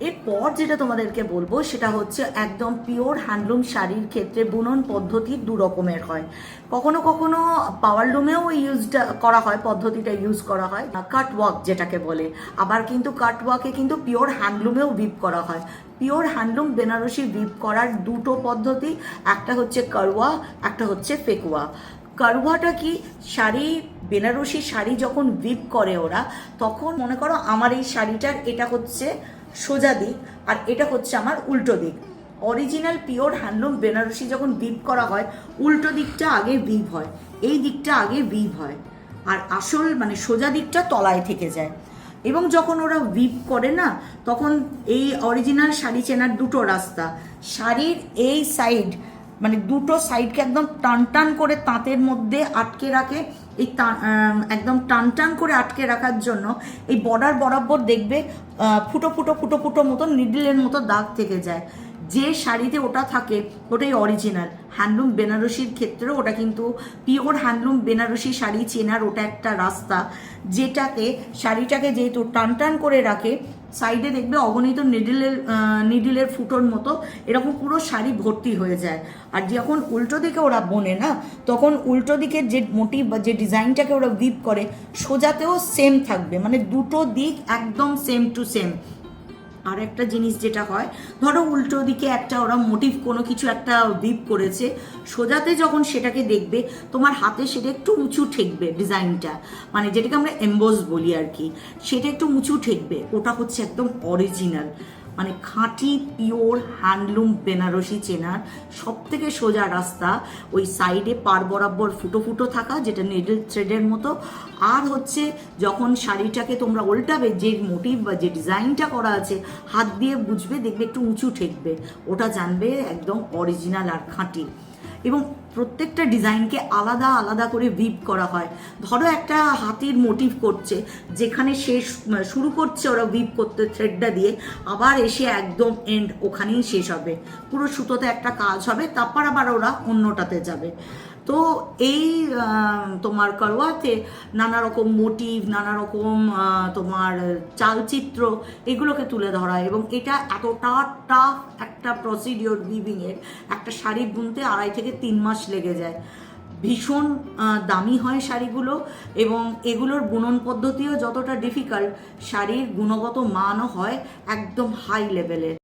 এরপর যেটা তোমাদেরকে বলবো সেটা হচ্ছে একদম পিওর হ্যান্ডলুম শাড়ির ক্ষেত্রে বুনন পদ্ধতি দু রকমের হয়। কখনো কখনো পাওয়ার লুমেও ইউজটা করা হয়, পদ্ধতিটা ইউজ করা হয় কাট ওয়ার্ক যেটাকে বলে। আবার কিন্তু কাট ওয়ার্কে কিন্তু পিওর হ্যান্ডলুমেও উইভ করা হয়। পিওর হ্যান্ডলুম বেনারসি উইভ করার দুটো পদ্ধতি, একটা হচ্ছে করওয়া, একটা হচ্ছে ফেকুয়া। করওয়াটা কি, শাড়ি বেনারসি শাড়ি যখন উইভ করে ওরা, তখন মনে করো আমার এই শাড়িটার এটা হচ্ছে সোজা দিক আর এটা হচ্ছে আমার উল্টো দিক। অরিজিনাল পিওর হ্যান্ডলুম বেনারসি যখন উইভ করা হয়, উল্টো দিকটা আগে উইভ হয়, এই দিকটা আগে উইভ হয়, আর আসল মানে সোজা দিকটা তলায় থেকে যায়। এবং যখন ওরা উইভ করে না, তখন এই অরিজিনাল শাড়ি চেনার দুটো রাস্তা, শাড়ির এই সাইড মানে দুটো সাইডকে একদম টান টান করে তাঁতের মধ্যে আটকে রাখে। এই একদম টান টান করে আটকে রাখার জন্য এই বর্ডার বরাবর দেখবে ফুটো ফুটো ফুটো ফুটো মতো নিডলের মতো দাগ থেকে যায়। যে শাড়িতে ওটা থাকে ওটাই অরিজিনাল হ্যান্ডলুম বেনারসির ক্ষেত্রেও ওটা কিন্তু পিওর হ্যান্ডলুম বেনারসি শাড়ি চেনার ওটা একটা রাস্তা, যেটাকে শাড়িটাকে যেহেতু টান টান করে রাখে, সাইডে দেখবে অগণিত নিডলের ফুটোর মতো এরকম পুরো শাড়ি ভর্তি হয়ে যায়। আর যখন উল্টো দিকে ওরা বোনে না, তখন উল্টো দিকের যে মোটিভ বা যে ডিজাইনটাকে ওরা উইভ করে, সোজাতেও সেম থাকবে, মানে দুটো দিক একদম সেম টু সেম। আর একটা জিনিস যেটা হয়, ধরো উল্টো দিকে একটা ওরা মোটিভ কোনো কিছু একটা উইভ করেছে, সোজাতে যখন সেটাকে দেখবে তোমার হাতে সেটা একটু উঁচু ঠেকবে, ডিজাইনটা মানে যেটাকে আমরা এমবোস বলি আর কি, সেটা একটু উঁচু ঠেকবে, ওটা হচ্ছে একদম অরিজিনাল মানে খাঁটি পিওর হ্যান্ডলুম বেনারসি চেনার সব থেকে সোজা রাস্তা। ওই সাইডে পার বরাবর ফুটো ফুটো থাকা, যেটা নেডল থ্রেডের মতো। আর হচ্ছে যখন শাড়িটাকে তোমরা উল্টাবে, যে মোটিভ বা যে ডিজাইনটা করা আছে হাত দিয়ে বুঝবে, দেখবে একটু উঁচু ঠেকবে, ওটা জানবে একদম অরিজিনাল আর খাঁটি। এবং প্রত্যেকটা ডিজাইনকে আলাদা আলাদা করে উইভ করা হয়। ধরো একটা হাতির মোটিভ করছে, যেখানে শেষ শুরু করছে ওরা উইভ করতে থ্রেডটা দিয়ে, আবার এসে একদম এন্ড ওখানেই শেষ হবে, পুরো সুতোতে একটা কাজ হবে, তারপর আবার ওরা অন্যটাতে যাবে। তো এই তোমার করওয়াতে নানা রকম মোটিভ, নানা রকম তোমার চালচিত্র, এগুলোকে তুলে ধরা। এবং এটা এতটা টাফ একটা প্রসিডিওর উইভিংয়ের, একটা শাড়ি বুনতে 2.5 থেকে 3 মাস লেগে যায়। ভীষণ দামি হয় শাড়িগুলো, এবং এগুলোর বুনন পদ্ধতিও যতটা ডিফিকাল্ট, শাড়ির গুণগত মানও হয় একদম হাই লেভেলের।